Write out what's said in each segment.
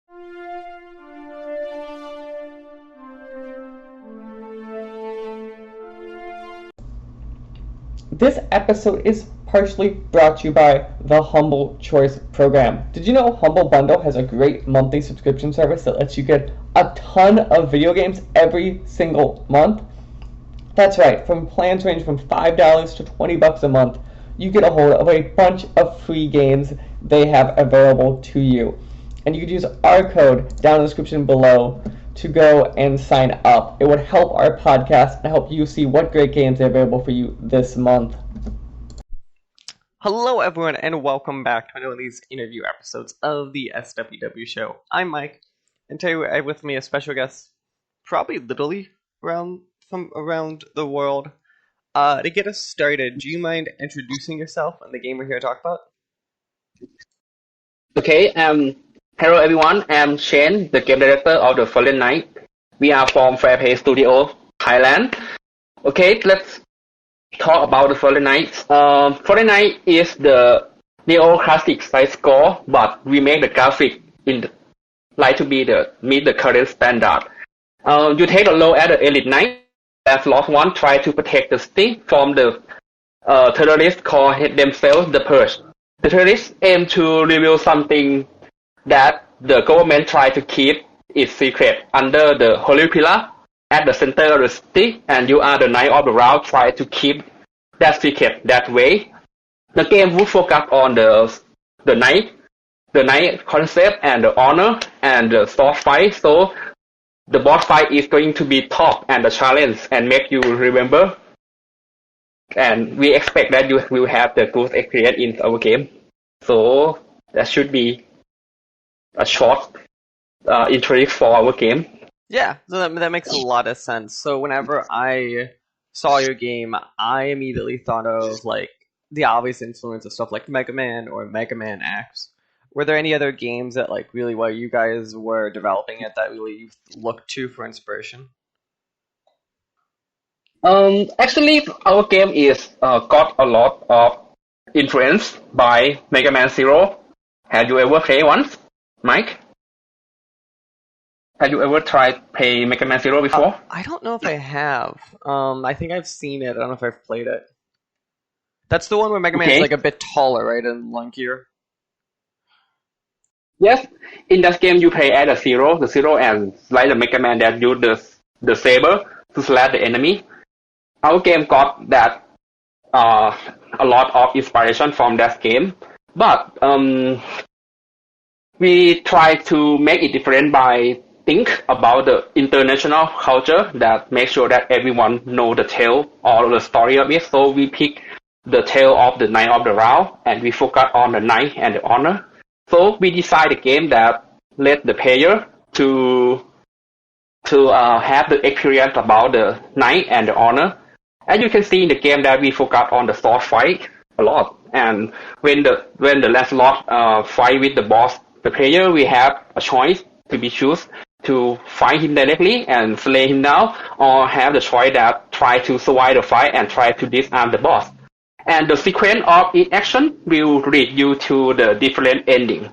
This episode is partially brought to you by the Humble Choice program. Did you know Humble Bundle has a great monthly subscription service that lets you get a ton of video games every single month? That's right, from plans range from $5 to $20 a month, you get a hold of a bunch of free games they have available to you. And you could use our code down in the description below to go and sign up. It would help our podcast and help you see what great games are available for you this month. Hello everyone and welcome back to another of these interview episodes of the SWW show. I'm Mike, and today I have with me a special guest, probably literally from around the world. To get us started, do you mind introducing yourself and the game we're here to talk about? Okay, hello everyone, I'm Shane, the game director of the Fallen Knight. We are from Fair Play Studio, Thailand. Okay, let's talk about the Fallen Knight. Fallen Knight is the neo-classic side score, but we make the graphic like to meet the current standard. You take a role as the elite knight. As Lost One try to protect the city from the terrorists called themselves the Purge. The terrorists aim to reveal something that the government try to keep its secret under the Holy Pillar at the center of the city, and you are the Knight of the Round try to keep that secret that way. The game will focus on the knight concept and the honor and the sword fight. So the boss fight is going to be top and the challenge and make you remember. And we expect that you will have the good experience in our game. So that should be a short intro for our game. Yeah, so that makes a lot of sense. So whenever I saw your game, I immediately thought of like the obvious influence of stuff like Mega Man or Mega Man X. Were there any other games that like really while you guys were developing it that really you looked to for inspiration? Actually, our game is got a lot of influence by Mega Man Zero. Have you ever played once, Mike? Have you ever tried play Mega Man Zero before? I don't know if I have. I think I've seen it. I don't know if I've played it. That's the one where Mega Man is like a bit taller, right, and lunkier. Yes, in that game you play as the Zero, and like the Mega Man that use the saber to slash the enemy. Our game got that a lot of inspiration from that game, but we try to make it different by think about the international culture that make sure that everyone know the tale or the story of it. So we pick the tale of the Knight of the Round, and we focus on the knight and the honor. So we design the game that let the player to have the experience about the knight and the honor. As you can see in the game that we focus on the sword fight a lot. And when the Lancelot fight with the boss, the player will have a choice to be choose to fight him directly and slay him down, or have the choice that try to survive the fight and try to disarm the boss. And the sequence of each action will lead you to the different ending.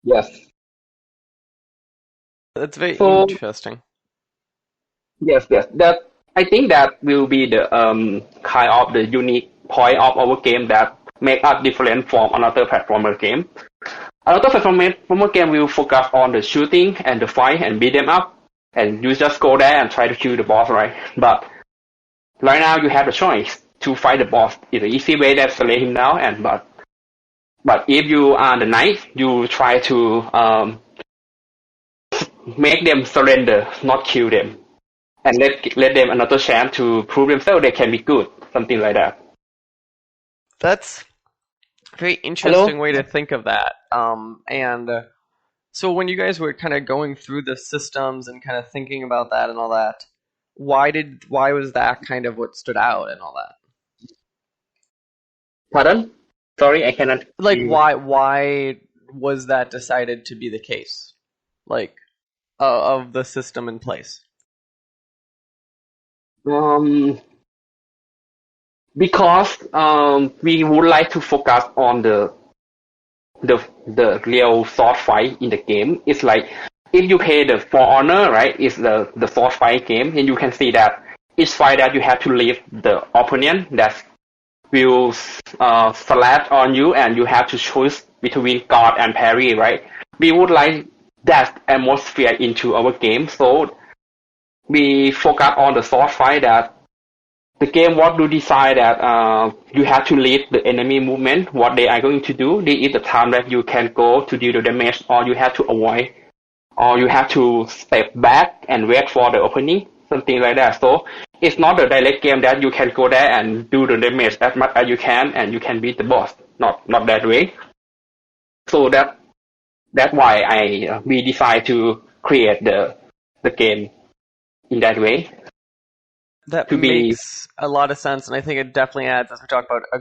Yes. That's very interesting. Yes. That I think that will be the kind of the unique point of our game that make us different from another platformer game. Another platformer game will focus on the shooting and the fight and beat them up, and you just go there and try to kill the boss, right? But right now you have the choice to fight the boss. It's an easy way that slay him down, but if you are the knight, you try to make them surrender, not kill them, and let them another chance to prove themselves they can be good, something like that. That's a very interesting way to think of that. So when you guys were kind of going through the systems and kind of thinking about that and all that, why was that kind of what stood out and all that? Pardon? Sorry, I cannot. Like, why was that decided to be the case? Like, of the system in place? Because we would like to focus on the the real sword fight in the game. It's like if you play the For Honor, right? It's the sword fight game, and you can see that each fight that you have to leave the opponent that will slap on you, and you have to choose between guard and parry, right? We would like that atmosphere into our game, so we focus on the sword fight that the game what to decide that you have to lead the enemy movement, what they are going to do. This is the time that you can go to deal the damage, or you have to avoid, or you have to step back and wait for the opening, something like that. So it's not a direct game that you can go there and do the damage as much as you can and you can beat the boss. Not that way. So that's why we decide to create the game in that way. That makes a lot of sense, and I think it definitely adds, as we talked about, a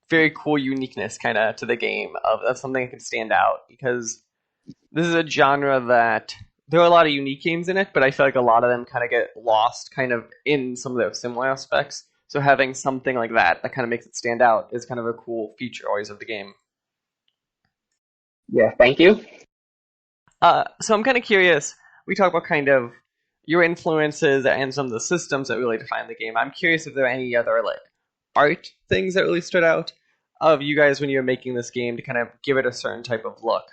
very cool uniqueness kind of to the game of something that can stand out, because this is a genre that there are a lot of unique games in it, but I feel like a lot of them kind of get lost kind of in some of those similar aspects. So having something like that kind of makes it stand out is kind of a cool feature always of the game. Yeah, thank you. So I'm kind of curious, we talk about kind of your influences and some of the systems that really define the game. I'm curious if there are any other like art things that really stood out of you guys when you were making this game to kind of give it a certain type of look.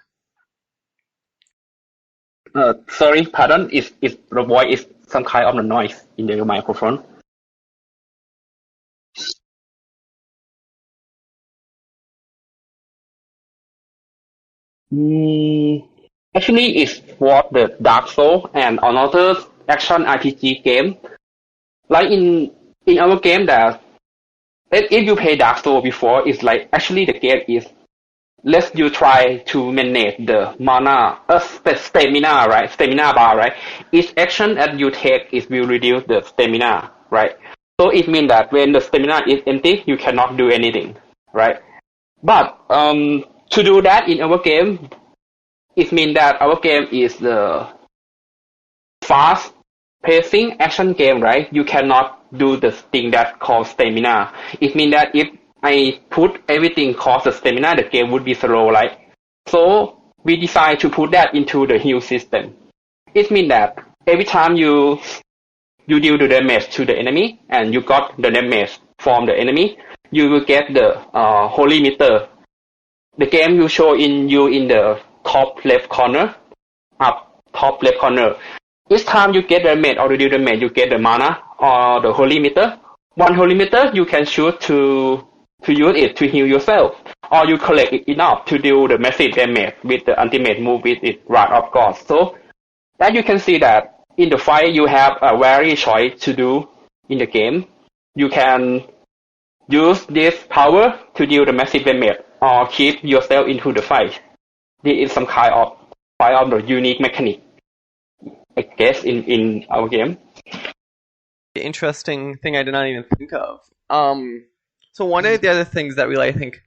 Sorry, pardon. If the voice is some kind of noise in the microphone. Actually, it's what the Dark Souls and another action RPG game. Like in our game, that if you play Dark Souls before, it's like actually the game is let you try to manage the mana, stamina, right? Stamina bar, right? Each action that you take is will reduce the stamina, right? So it means that when the stamina is empty, you cannot do anything, right? But to do that in our game, it means that our game is the fast pacing action game, right? You cannot do the thing that called stamina. It means that if I put everything cost the stamina, the game would be slow, right? So we decide to put that into the heal system. It means that every time you deal the damage to the enemy and you got the damage from the enemy, you will get the holy meter. The game will show in the top left corner, up top left corner. Each time you get damage or deal damage, you get the mana or the holy meter. One holy meter you can choose to use it to heal yourself, or you collect it enough to deal the massive damage with the ultimate move with it, Wrath of God. So that you can see that in the fight you have a very choice to do in the game. You can use this power to deal the massive damage or keep yourself into the fight. This is some kind of the unique mechanic, I guess, in our game. Interesting thing I did not even think of. So one of the other things that really I think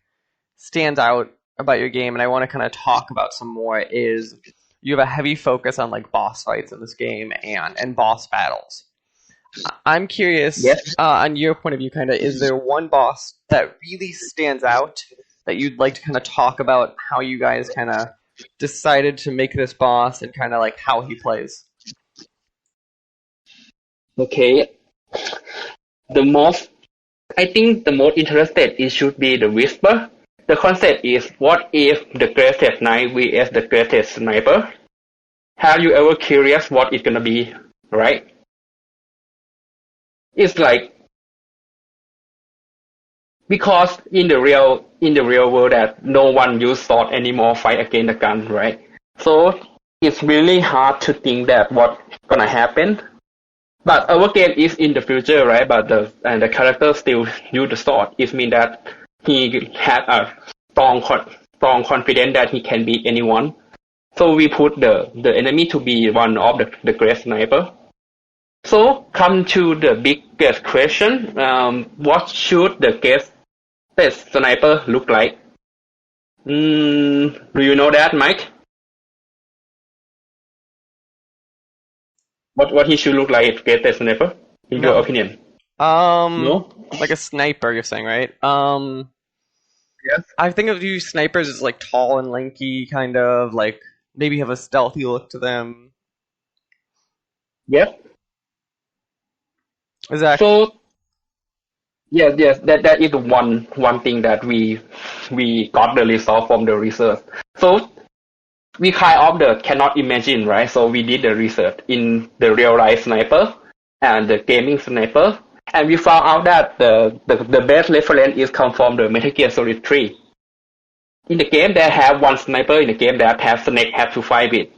stands out about your game, and I want to kind of talk about some more, is you have a heavy focus on like boss fights in this game and boss battles. I'm curious, yes. On your point of view, kind of, is there one boss that really stands out that you'd like to kind of talk about how you guys kind of decided to make this boss and kind of like how he plays? Okay. I think the most interested it should be the Whisper. The concept is, what if the greatest knight vs the greatest sniper? Have you ever curious what it's gonna be, right? It's like, because in the real world that no one use sword anymore fight against the gun, right? So it's really hard to think that what's gonna happen. But our game is in the future, right? But the character still use the sword. It means that he had a strong confidence that he can beat anyone. So we put the enemy to be one of the great sniper. So come to the biggest question: what should the greatest sniper look like? Do you know that, Mike? What he should look like, greatest sniper, in your opinion? No? Like a sniper, you're saying, right? Yes. I think of you snipers as like tall and lanky, kind of like maybe have a stealthy look to them. Yes. Is that So yes, that is one thing that we got the result from the research. So we kind of cannot imagine, right? So we did the research in the real life sniper and the gaming sniper, and we found out that the best reference is come from the Metal Gear Solid 3. In the game, they have one sniper in the game that have Snake have to fight with,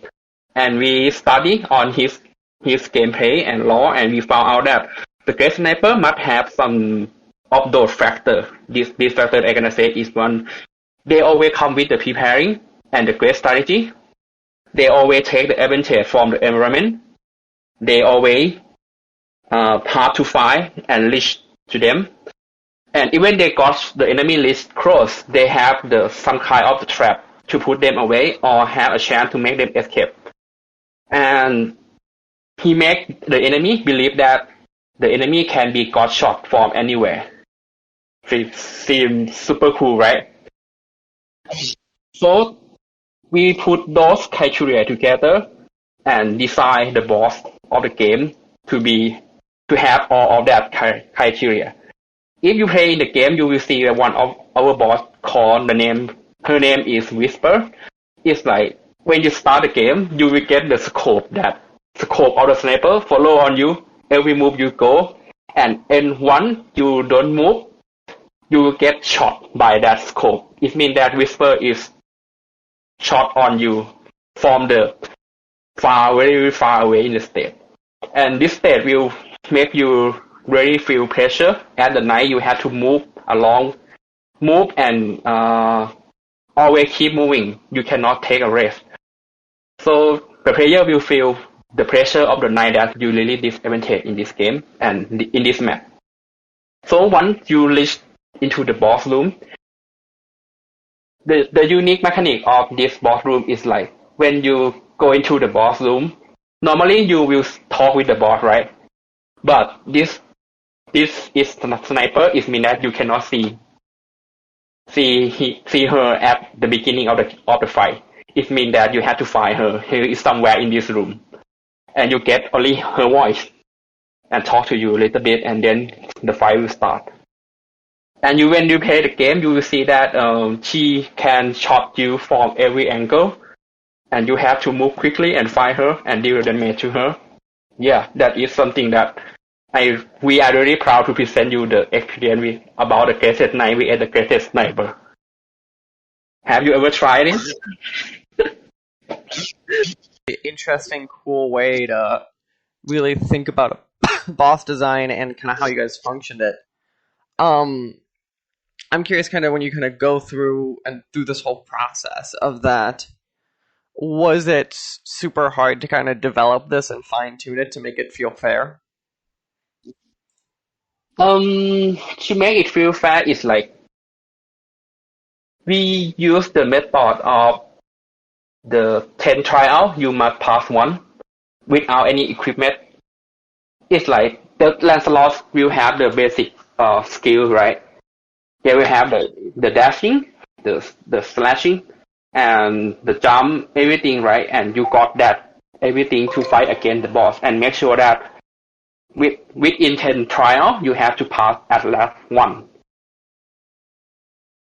and we study on his gameplay and lore, and we found out that the great sniper must have some of those factors. This factor I'm gonna say is one. They always come with the preparing and the great strategy. They always take the advantage from the environment. They always hard to find and reach to them. And even they got the enemy list close, they have some kind of trap to put them away or have a chance to make them escape. And he make the enemy believe that the enemy can be got shot from anywhere. It seems super cool, right? So we put those criteria together and design the boss of the game to have all of that criteria. If you play in the game, you will see that one of our boss called her name is Whisper. It's like when you start the game, you will get the scope of the sniper follow on you every move you go, and once you don't move, you will get shot by that scope. It means that Whisper is shot on you from the very far away in the state. And this state will make you really feel pressure. At the night, you have to move and always keep moving. You cannot take a rest. So the player will feel the pressure of the night that you really disadvantage in this game and in this map. So once you reach into the boss room, the unique mechanic of this boss room is like when you go into the boss room, normally you will talk with the boss, right? But this is sniper. It means that you cannot see her at the beginning of the fight. It means that you have to find her. She is somewhere in this room, and you get only her voice and talk to you a little bit, and then the fight will start. And when you play the game, you will see that she can shot you from every angle, and you have to move quickly and find her and deal damage to her. Yeah, that is something that we are really proud to present you the experience about the greatest knight and the greatest sniper. Have you ever tried it? interesting, cool way to really think about a boss design and kind of how you guys functioned it. I'm curious, kind of when you kind of go through this whole process of that, was it super hard to kind of develop this and fine tune it to make it feel fair? To make it feel fair is like we use the method of the 10 trial. You must pass one without any equipment. It's like the Lancelot will have the basic skill, right? They will have the dashing, the slashing, and the jump, everything, right? And you got that everything to fight against the boss, and make sure that with intent trial you have to pass at least one.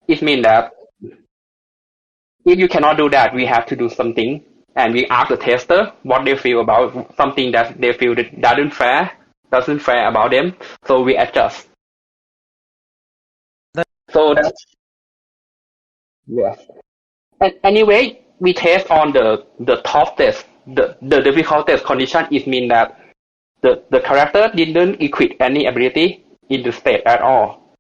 It means that if you cannot do that, we have to do something, and we ask the tester what they feel about something that they feel that doesn't fair about them, so we adjust. So that's yeah. And anyway, we test on the top test. The difficult test condition is mean that the character didn't equip any ability in the state at all.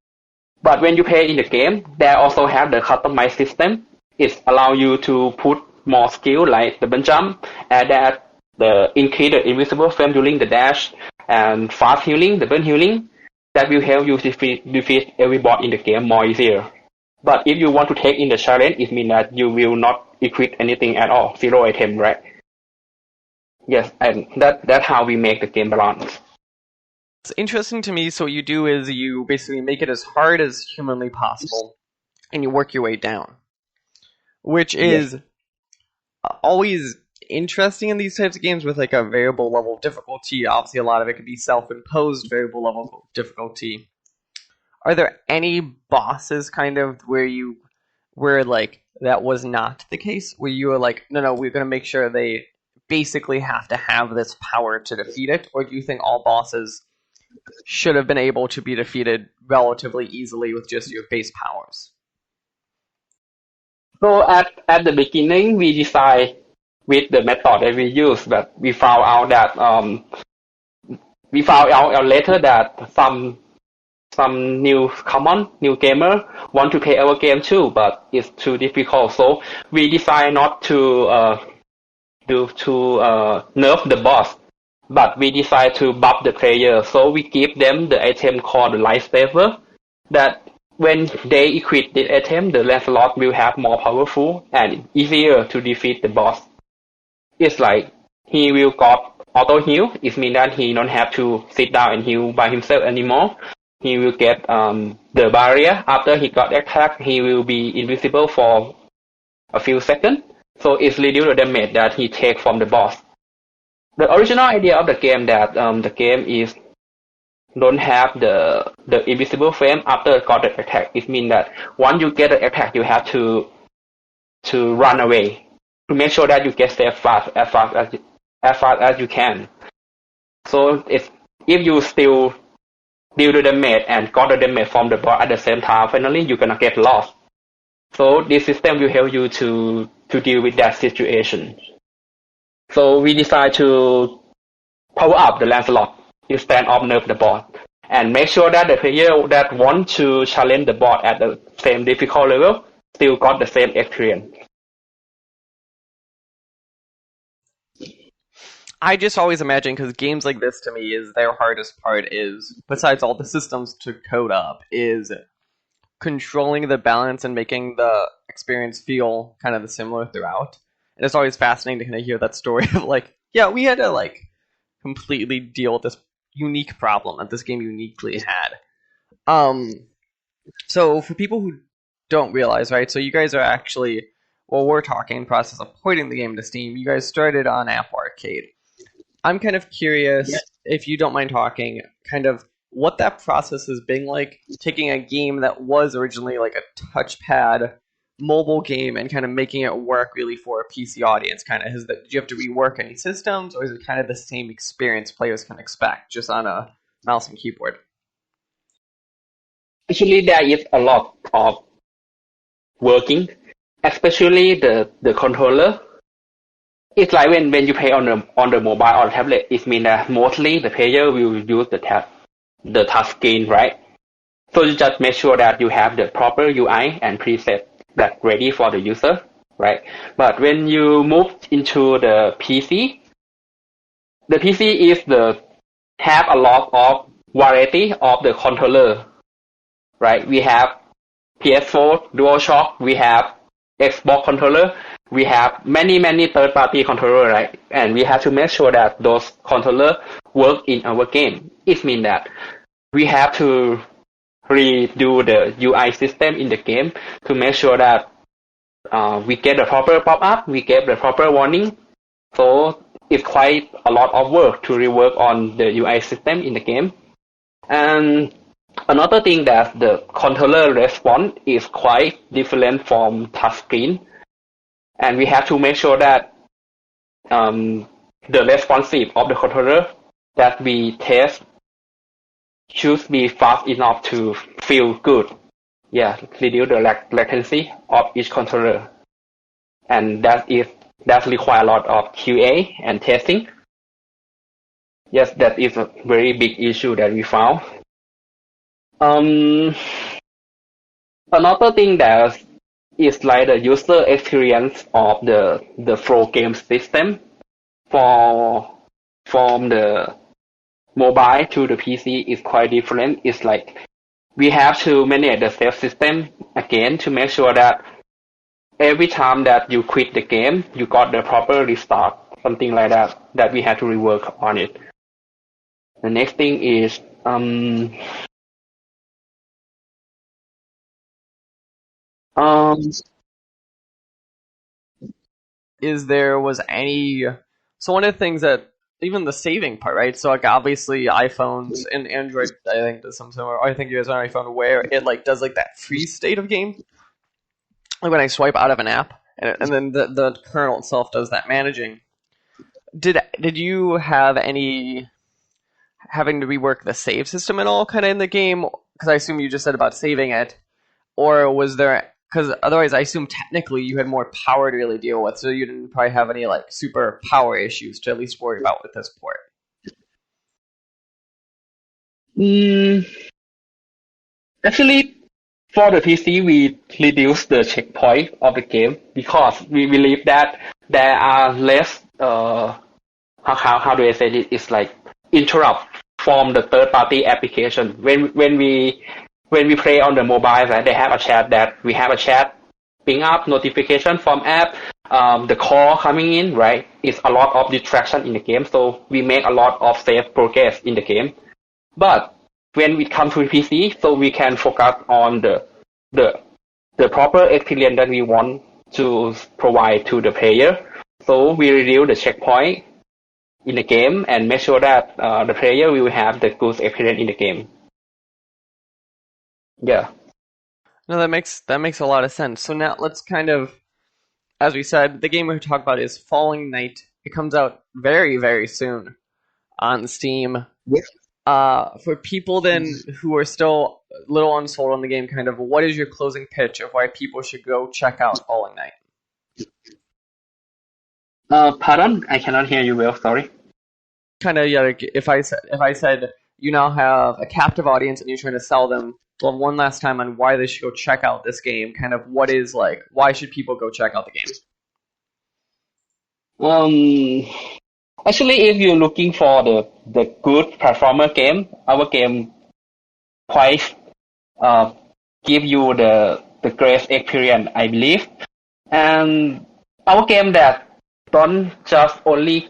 But when you play in the game, they also have the customized system. It allows you to put more skill like the jump, and that the increase the invisible frame during the dash, and fast healing, the burn healing. That will help you defeat every boss in the game more easier. But if you want to take in the challenge, it means that you will not equip anything at all, 0 item, right? Yes, and that's how we make the game balance. It's interesting to me. So what you do is you basically make it as hard as humanly possible, and you work your way down, which is always interesting in these types of games with like a variable level of difficulty. Obviously, a lot of it could be self-imposed variable level of difficulty. Are there any bosses kind of where like that was not the case, where you were like, no, we're going to make sure they basically have to have this power to defeat it? Or do you think all bosses should have been able to be defeated relatively easily with just your base powers? So at the beginning, we decide with the method that we use, but we found out that later that some new gamer want to play our game too, but it's too difficult. So we decide not to nerf the boss, but we decide to buff the player. So we give them the item called the lifesaver, that when they equip the item, the Lancelot will have more powerful and easier to defeat the boss. It's like he will got auto heal. It means that he don't have to sit down and heal by himself anymore. He will get the barrier. After he got attacked, he will be invisible for a few seconds. So it's reduce the damage that he take from the boss. The original idea of the game that the game is don't have the invisible frame after got the attack. It means that once you get the attack, you have to run away to make sure that you get safe as fast as you can. So if you still deal the damage and got the damage from the boss at the same time, finally you're gonna get lost. So this system will help you to deal with that situation. So we decide to power up the Lancelot instead of nerf the boss, and make sure that the player that want to challenge the boss at the same difficult level still got the same experience. I just always imagine, because games like this to me is their hardest part is, besides all the systems to code up, is controlling the balance and making the experience feel kind of the similar throughout. And it's always fascinating to kind of hear that story of like, yeah, we had to like completely deal with this unique problem that this game uniquely had. So for people who don't realize, right, so you guys are actually, well, we're talking process of porting the game to Steam. You guys started on Apple Arcade. I'm kind of curious, if you don't mind talking, kind of what that process has been like, taking a game that was originally like a touchpad mobile game and kind of making it work really for a PC audience. Kind of, do you have to rework any systems, or is it kind of the same experience players can expect just on a mouse and keyboard? Actually, there is a lot of working, especially the controller. It's like when you play on the mobile or tablet, it means that mostly the player will use the touch screen, right? So you just make sure that you have the proper UI and preset that ready for the user, right? But when you move into the PC is have a lot of variety of the controller, right? We have PS4 DualShock, we have Xbox controller, we have many third-party controller, right? And we have to make sure that those controller work in our game. It means that we have to redo the UI system in the game to make sure that we get the proper pop-up, we get the proper warning. So it's quite a lot of work to rework on the UI system in the game. And another thing that the controller response is quite different from touchscreen, and we have to make sure that the responsive of the controller that we test should be fast enough to feel good. Yeah, reduce the latency of each controller, and that require a lot of QA and testing. Yes, that is a very big issue that we found. Another thing that is like the user experience of the flow game system from the mobile to the PC is quite different. It's like we have to manage the save system again to make sure that every time that you quit the game, you got the proper restart, something like that we have to rework on it. The next thing is Um, Was any, so one of the things that, even the saving part, right? So like obviously iPhones and Android, I think does some similar. I think you guys on iPhone where it like does like that freeze state of game, like when I swipe out of an app, and then the kernel itself does that managing. Did you have any having to rework the save system at all, kind of in the game? Because I assume you just said about saving it, or was there? Because otherwise, I assume technically you had more power to really deal with, so you didn't probably have any like super power issues to at least worry about with this port. mm, Actually, for the PC, we reduce the checkpoint of the game because we believe that there are less. How do I say it? It's like interrupt from the third party application. When we play on the mobile, right, they have a chat that we have a chat, ping up notification from app, the call coming in, right? It's a lot of distraction in the game, so we make a lot of safe progress in the game. But when we come to PC, so we can focus on the proper experience that we want to provide to the player. So we reduce the checkpoint in the game and make sure that the player will have the good experience in the game. Yeah. No, that makes a lot of sense. So now let's kind of, as we said, the game we're talking about is Falling Night. It comes out very, very soon on Steam. Yes. For people then who are still a little unsold on the game, kind of, what is your closing pitch of why people should go check out Falling Night? Pardon? I cannot hear you well. Sorry. Kind of, yeah. Like if I said you now have a captive audience and you're trying to sell them, well, one last time on why they should go check out this game. Kind of, what is like, why should people go check out the game? Actually, if you're looking for the good performer game, our game quite give you the great experience, I believe. And our game that don't just only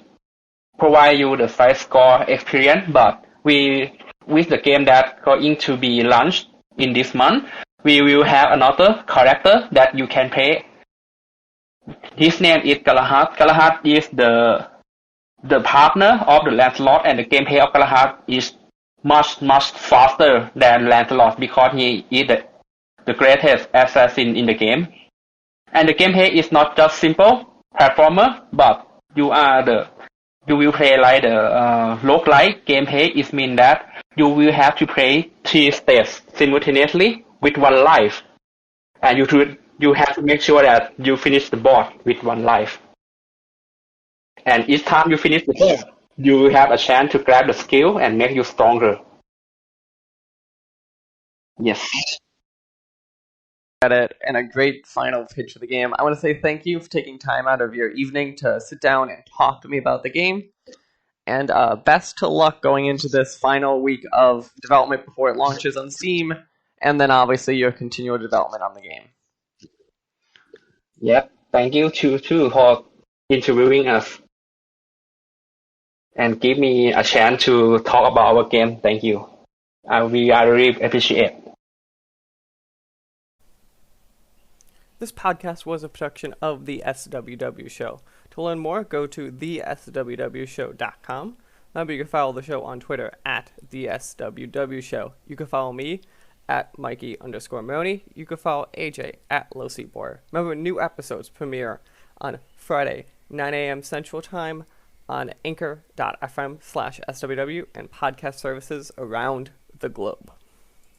provide you the side score experience, but with the game that going to be launched in this month, we will have another character that you can play. His name is Galahad. Galahad is the partner of the Lancelot, and the gameplay of Galahad is much faster than Lancelot because he is the greatest assassin in the game. And the gameplay is not just simple platformer, but you will play like the roguelike gameplay. It means that you will have to play 3 stages simultaneously with 1 life, and you have to make sure that you finish the boss with 1 life. And each time you finish the boss, you will have a chance to grab the skill and make you stronger. Yes. At it, and a great final pitch for the game. I want to say thank you for taking time out of your evening to sit down and talk to me about the game. And best to luck going into this final week of development before it launches on Steam, and then obviously your continual development on the game. Yep. Thank you too for interviewing us and give me a chance to talk about our game. Thank you. We really appreciate it. This podcast was a production of the SWW Show. To learn more, go to theswwshow.com. Remember, you can follow the show on Twitter at the SWW Show. You can follow me at Mikey_Moni. You can follow AJ at LowSeatBoard. Remember, new episodes premiere on Friday, 9 a.m. Central Time on anchor.fm/SWW and podcast services around the globe.